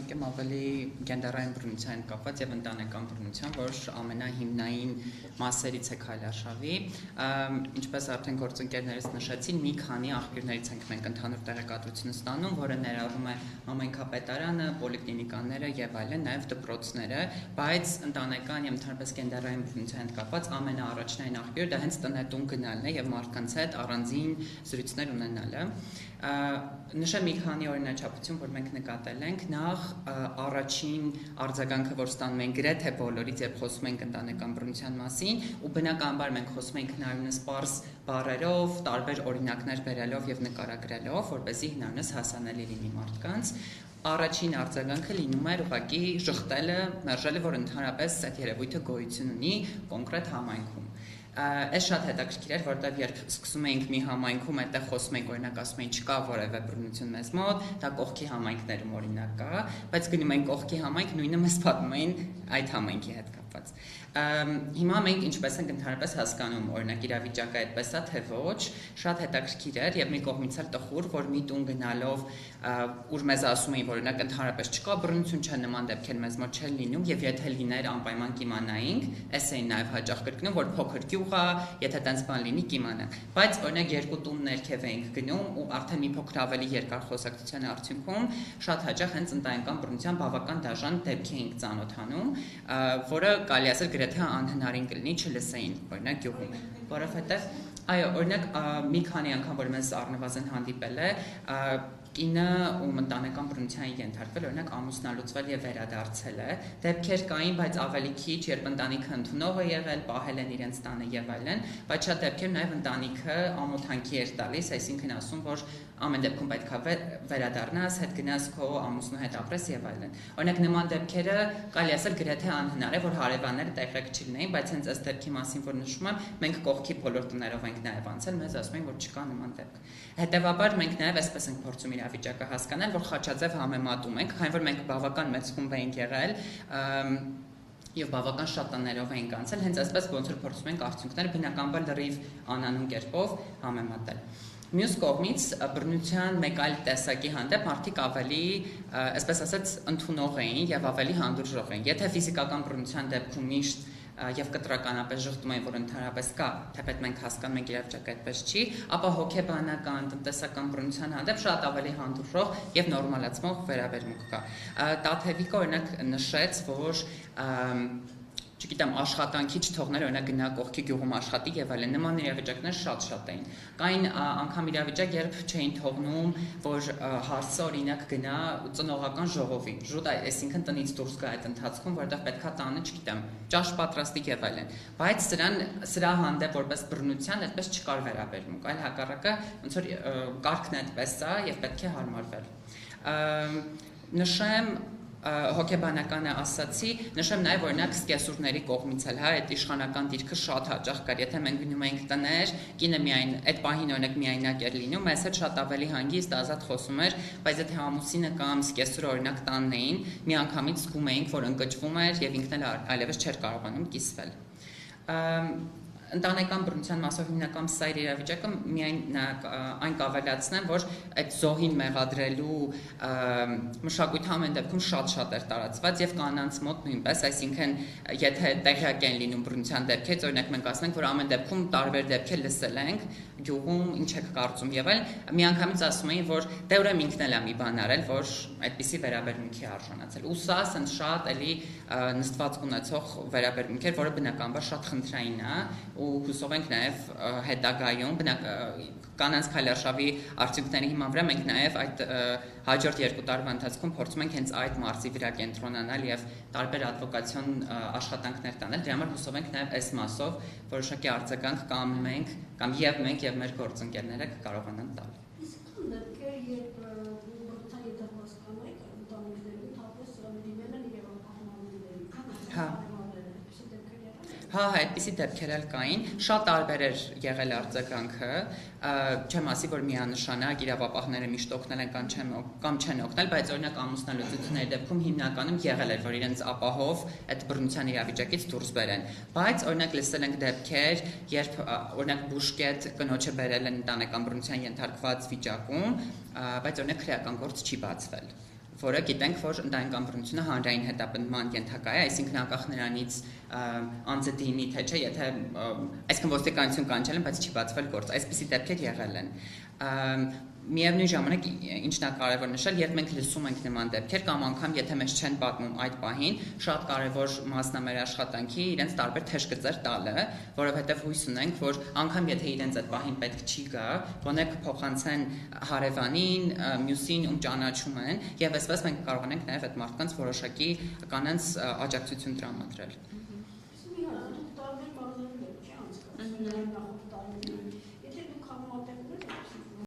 քննարկեմ ավելի գենդերային բռնության կապված եւ ընտանեկան բռնության, որ ամենահիմնային մասերից է քայլարշավի, ինչպես արդեն գործընկերներից նշեցին, մի քանի աղբյուրներից ենք մենք ընդհանուր տեղեկատվություն ստանում, որը ներառում է համայնքապետարանը, պոլիկլինիկաները եւ այլն, նաեւ դպրոցները, բայց ընտանեկան եւ ընդհանրապես գենդերային բռնության կապված ամենաառաջնային աղբյուրը դա հենց տնետուն գնալն է եւ մարդկանց հետ առանձին զրույցներ ունենալը։ Նշեմ մի քանի օրինաչափություն, որ մենք նկատել ենք, նախ առաջին արձագանքը, որ ստանում ենք գրեթե բոլորից, երբ խոսում ենք ընտանեկան բռնության մասին, ու բնականաբար մենք խոսում ենք հնարավորինս պարզ բառերով, տարբեր օրինակներ բերելով եւ նկարագրելով, որպեսզի հնարավորինս հասանելի լինի մարդկանց։ Առաջին արձագանքը լինում էր ուղղակի շղթելը, մերժելը, որ ընդհանրապես այդ երևույթը գոյություն ունի կոնկրետ համայնքում։ Այս շատ հետաքրքիր էր, որտեղ երբ սկսում էինք մի համայնքում, այդտեղ խոսում ենք, օրինակ ասում ենք չկա որևէ բռնություն մեզ մոտ, դա կողքի համայնքներում օրինակ կա, բայց գնում ենք կողքի համայնք, նույնը մեզ պատմում էին այդ համայնքի հետ կապված։ Հիմա մենք ինչպես ենք ընդհանրապես հասկանում, օրինակ իրավիճակը այդպես է, թե ոչ, շատ հետաքրքիր էր եւ մի կողմից էլ տխուր, որ մի տուն գնալով, ուր մեզ ասում էին, որ օրինակ ընդհանրապես չկա բռնություն, չէ նման դեպքեր մեզ մոտ չեն լինում եւ եթե լիներ անպայման կիմանայինք, այս էին նաեւ հաճախ կրկնում, որ փոքր եթե տենց բան լինի կիմանանք, բայց օրինակ երկու տուն ներքև էինք գնում ու արդեն մի փոքր ավելի երկար խոսակցության արդյունքում շատ հաճախ հենց ընտանեկան բռնության բավական դաժան դեպքի էինք ծանոթանում, որը կարելի ասել գրեթե անհնարին կլինի չլսեին օրինակ գյուղում, որովհետև այո, օրինակ մի քանի անգամ որ մեզ առնվազն հանդիպել է կինը ում ընտանեկան բռնության ենթարկվել, օրինակ ամուսնալուծվել եւ վերադարձել է, դեպքեր կային, բայց ավելի քիչ, երբ ընտանիքը ընդունող է եղել, պահել են իրենց տանը եւ այլն, բայց շատ դեպքեր նաեւ ընտանիքը ամոթանքի էր տալիս, այսինքն ասում, որ ամեն դեպքում պետք է վերադառնաս, հետ գնաս քո ամուսնու հետ ապրես եւ այլն։ Օրինակ նման դեպքերը կարելի ասել գրեթե անհնար է, որ հարևանները տեղյակ չլինեին, բայց հենց այս դեպքի մասին, որ նշում եմ, մենք կողքի բոլոր տներով ենք նաեւ անցել, մեզ ասում են, որ չկա նման դեպք։ Հետևաբար մենք նաեւ այսպես ենք փորձում իրավիճակը հասկանալ, որ խաչաձև համեմատում ենք, քանի որ մենք բավական մեծ խումբ ենք եղել եւ բավական շատ տներով ենք անցել, հենց այսպես ոնց որ փորձում ենք արդյունքները բնականաբար լրիվ անանուն կերպով համեմատել։ Մյուս կողմից բռնության մեկ այլ տեսակի հանդեպ մարդիկ ավելի, այսպես ասած, ընդունող էին եւ ավելի հանդուրժող էին։ Եթե ֆիզիկական բռնության դեպքում միշտ եւ կտրականապես ժխտում են, որ ընդհանրապես կա, թեպետ մենք հասկանում ենք իրավիճակը այդպես չի, ապա հոգեբանական, տնտեսական բռնության հանդեպ շատ ավելի հանդուրժող եւ նորմալացնող վերաբերմունք կա։ Տաթևիկը օրինակ նշեց, որ չգիտեմ, աշխատանքի չթողնել, օրինակ գնա կողքի գյուղում աշխատի եւ այլն, նման իրավիճակներ շատ էին։ Կային անգամ իրավիճակ, երբ չէին թողնում, որ հարցը օրինակ գնա ծնողական ժողովի, շուտ այսինքն տնից դուրս գա այդ ընթացքում, որովհետեւ պետքա տանը, չգիտեմ, ճաշ պատրաստի եւ այլն։ Բայց սրա հանդեպ որպես բռնության այդպես չկար վերաբերմունք, այլ հակառակը ոնց որ կարգն այդպես է եւ պետք է հարմարվել։ Նշեմ հոգեբանականը ասացի, նշեմ նաև օրինակ սկեսուրների կողմից էլ, հա, այդ իշխանական դիրքը շատ հաճախ կար, եթե մենք գնում էինք տներ, կինը միայն այդ պահին օրինակ միայնակ էր լինում, մեզ հետ շատ ավելի հանգիստ ազատ խոսում էր, բայց եթե ամուսինը կամ սկեսուրը օրինակ տանն էին, միանգամից զգում էինք, որ ընկճվում էր եւ ինքն էլ այլևս չէր կարողանում կիսվել։ Ընտանեկան բռնության մասով հիմնական սա իր իրավիճակը միայն այն կավելացնեմ, որ այդ զոհին մեղադրելու մշակույթը ամեն դեպքում շատ էր տարածված եւ կանանց մոտ նույնպես, այսինքն եթե տեղյակ են լինում բռնության դեպքից, օրինակ մենք ասենք, որ ամեն դեպքում տարբեր դեպքեր լսել ենք գյուղում, ինչ եք կարծում եւ այլ, միանգամից ասում էին, որ դե ուրեմն ինքն էլ է մի բան արել, որ այդպիսի վերաբերմունքի արժանացել։ Ու սա ասենց շատ էլի նստված ունեցող վերաբերմունք էր, որը բնականաբար շատ խնդրային է ու հուսով ենք նաև հետագայում կանանց քայլարշավի արդյունքների հիման վրա մենք նաև այդ հաջորդ 2 տարվա ընթացքում փորձում ենք հենց այդ մարզի վրա կենտրոնանալ եւ տարբեր ադվոկացիոն աշխատանքներ տանել, դրա համար հուսով ենք նաև այս մասով որոշակի արձագանք կամ մենք եւ մեր գործընկերները կկարողանան տալ։ Հա, այդպիսի դեպքեր էլ կային, շատ տարբեր էր եղել արձագանքը, չեմ ասի, որ միանշանակ իրավապահները միշտ օգնել են կամ չեն օգնել, բայց օրինակ ամուսնալուծությունների դեպքում հիմնականում եղել էր, որ իրենց ապահով այդ բռնության իրավիճակից դուրս բերեն, բայց օրինակ լսել ենք դեպքեր, երբ օրինակ բուժկետ կնոջը բերել են ընտանեկան բռնության ենթարկված վիճակում, բայց օրինակ քրեական գործ չի բացվել։ որը գիտենք, որ ընտանեկան կամբռնությունը հանրային հետապնդման ենթակա է, այսինքն անկախ նրանից անձը դիմի թե չէ, եթե այսինքն ոստիկանություն կանչել են, բայց չի բացվել գործ, այսպիսի դեպքեր եղել են։ Միևնույն ժամանակ ինչն է կարևոր նշել, երբ մենք լսում ենք նման դեպքեր կամ անգամ եթե մեզ չեն պատմում այդ պահին, շատ կարևոր մասն է մեր աշխատանքի իրենց տարբեր թեժգծեր տալը, որովհետև հույս ունենք, որ անգամ եթե իրենց այդ պահին պետք չի գա, գոնե կփոխանցեն հարևանին, մյուսին, ում ճանաչում են, եւ այսպես մենք կարողանանք նաեւ այդ մարդկանց որոշակի կանանց աջակցություն տրամադրել։